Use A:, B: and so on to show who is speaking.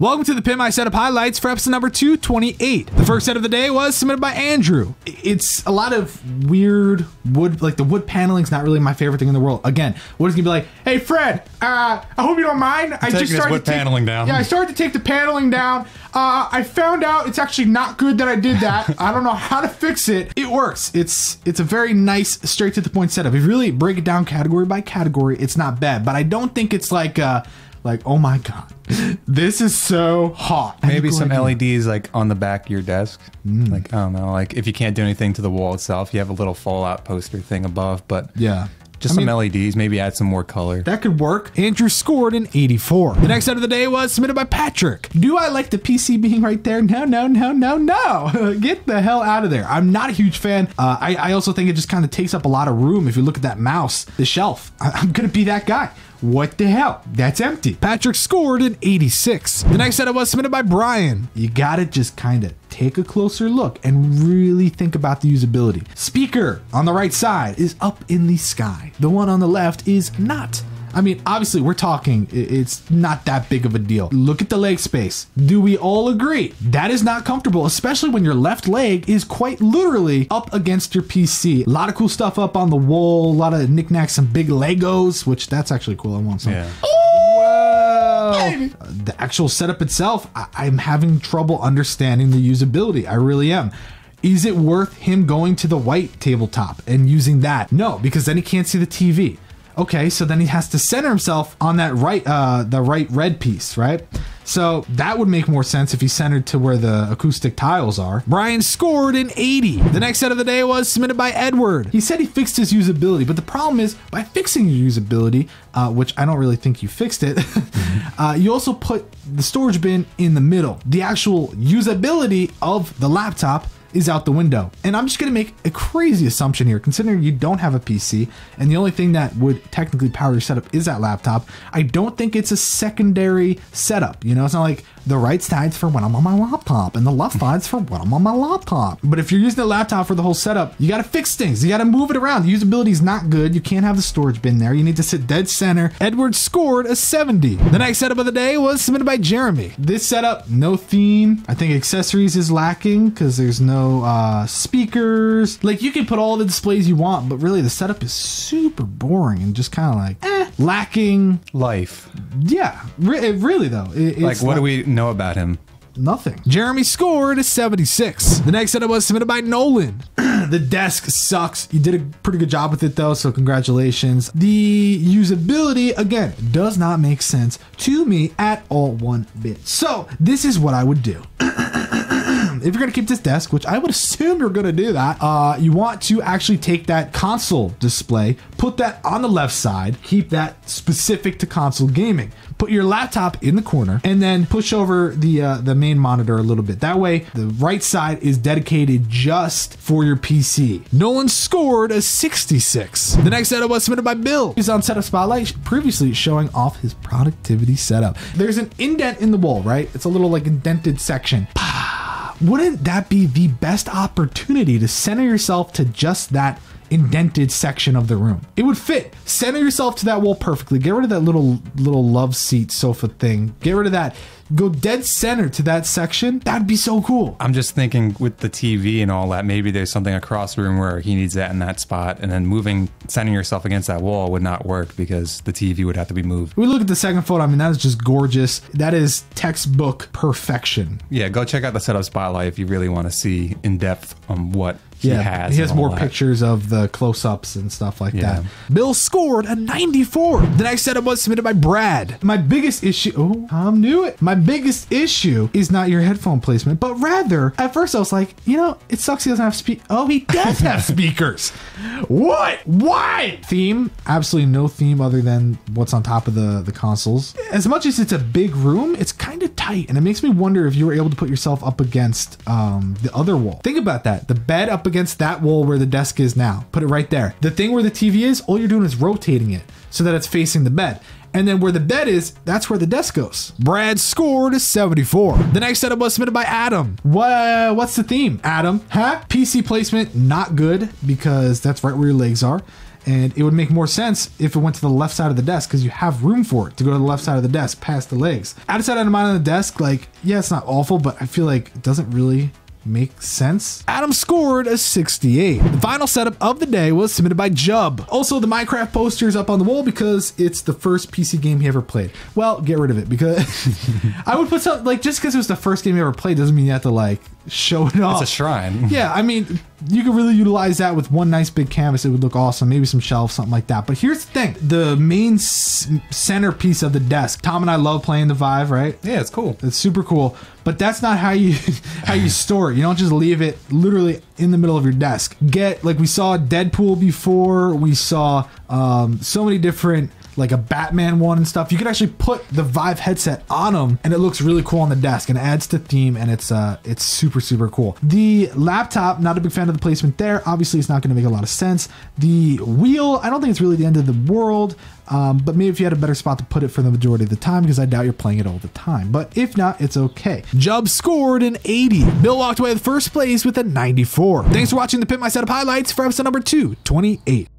A: Welcome to the Pimp My Setup highlights for episode number 228. The first set of the day was submitted by Andrew. It's a lot of weird wood, like the wood paneling is not really my favorite thing in the world. Again, what is gonna be like, hey Fred, I hope you don't mind. I just started to
B: paneling down.
A: Yeah, I started to take the paneling down. I found out it's actually not good that I did that. I don't know how to fix it. It works. It's a very nice, straight to the point setup. If you really break it down category by category, it's not bad. But I don't think it's like, oh my god, this is so hot.
B: Maybe some LEDs like on the back of your desk. Like, I don't know, like if you can't do anything to the wall itself, you have a little Fallout poster thing above, but
A: yeah.
B: Just some LEDs, maybe add some more color.
A: That could work. Andrew scored an 84. The next set of the day was submitted by Patrick. Do I like the PC being right there? No, no, no, no, no. Get the hell out of there. I'm not a huge fan. I also think it just kind of takes up a lot of room. If you look at that mouse, the shelf, I'm going to be that guy. What the hell? That's empty. Patrick scored an 86. The next setup was submitted by Brian. You gotta just kind of take a closer look and really think about the usability. Speaker on the right side is up in the sky. The one on the left is not. I mean, obviously we're talking, it's not that big of a deal. Look at the leg space. Do we all agree? That is not comfortable, especially when your left leg is quite literally up against your PC. A lot of cool stuff up on the wall, a lot of knickknacks, some big Legos, which that's actually cool. I want some.
B: Yeah.
A: Whoa! The actual setup itself, I'm having trouble understanding the usability. I really am. Is it worth him going to the white tabletop and using that? No, because then he can't see the TV. Okay, so then he has to center himself on that right, the right red piece, right? So that would make more sense if he centered to where the acoustic tiles are. Brian scored an 80. The next set of the day was submitted by Edward. He said he fixed his usability, but the problem is by fixing your usability, which I don't really think you fixed it, you also put the storage bin in the middle. The actual usability of the laptop is out the window. And I'm just gonna make a crazy assumption here, considering you don't have a PC and the only thing that would technically power your setup is that laptop. I don't think it's a secondary setup. You know, it's not like the right side's for when I'm on my laptop and the left side's for when I'm on my laptop. But if you're using the laptop for the whole setup, you gotta fix things. You gotta move it around. The usability is not good. You can't have the storage bin there. You need to sit dead center. Edward scored a 70. The next setup of the day was submitted by Jeremy. This setup, no theme. I think accessories is lacking because there's no speakers. Like you can put all the displays you want, but really the setup is super boring and just kind of like lacking
B: life.
A: Yeah, really though.
B: Like what do we know about him?
A: Nothing. Jeremy scored a 76. The next setup was submitted by Nolan. The desk sucks. You did a pretty good job with it though, so congratulations. The usability, again, does not make sense to me at all one bit. So this is what I would do. If you're gonna keep this desk, which I would assume you're gonna do that, you want to actually take that console display, put that on the left side, keep that specific to console gaming. Put your laptop in the corner and then push over the main monitor a little bit. That way, the right side is dedicated just for your PC. Nolan scored a 66. The next setup was submitted by Bill. He's on Setup Spotlight, previously showing off his productivity setup. There's an indent in the wall, right? It's a little like indented section. Wouldn't that be the best opportunity to center yourself to just that indented section of the room? It would fit. Center yourself to that wall perfectly. Get rid of that little love seat sofa thing. Get rid of that. Go dead center to that section. That'd be so cool.
B: I'm just thinking with the TV and all that, maybe there's something across the room where he needs that in that spot, and then centering yourself against that wall would not work because the TV would have to be moved.
A: We look at the second photo. I mean, that is just gorgeous. That is textbook perfection.
B: Yeah, go check out the Setup Spotlight if you really want to see in depth on what he has.
A: He has more pictures of the close-ups and stuff like that. Bill scored a 94. The next setup was submitted by Brad. My biggest issue, I knew it. My biggest issue is not your headphone placement, but rather, at first I was like, you know, it sucks he doesn't have oh, he does have speakers. What? Why? Theme? Absolutely no theme other than what's on top of the consoles. As much as it's a big room, it's kind of tight, and it makes me wonder if you were able to put yourself up against the other wall. Think about that. The bed up against that wall where the desk is now. Put it right there. The thing where the TV is, all you're doing is rotating it so that it's facing the bed. And then where the bed is, that's where the desk goes. Brad scored a 74. The next setup was submitted by Adam. What's the theme, Adam? Huh? PC placement, not good because that's right where your legs are. And it would make more sense if it went to the left side of the desk because you have room for it to go to the left side of the desk past the legs. Out of sight, out of mind on the desk, like, yeah, it's not awful, but I feel like it doesn't really make sense. Adam scored a 68. The final setup of the day was submitted by Jub. Also, the Minecraft poster is up on the wall because it's the first PC game he ever played. Well, get rid of it because I would put something like, just because it was the first game he ever played doesn't mean you have to like show it off.
B: It's a shrine.
A: Yeah, I mean, you could really utilize that with one nice big canvas. It would look awesome. Maybe some shelves, something like that. But here's the thing. The main centerpiece of the desk. Tom and I love playing the Vive, right?
B: Yeah, it's cool.
A: It's super cool. But that's not how you store it. You don't just leave it literally in the middle of your desk. Like we saw Deadpool before. We saw so many different, like a Batman one and stuff. You can actually put the Vive headset on them and it looks really cool on the desk and adds to theme, and it's super, super cool. The laptop, not a big fan of the placement there. Obviously, it's not going to make a lot of sense. The wheel, I don't think it's really the end of the world. But maybe if you had a better spot to put it for the majority of the time, because I doubt you're playing it all the time. But if not, it's okay. Jub scored an 80. Bill walked away with first place with a 94. Thanks for watching the Pimp My Setup highlights for episode number 228.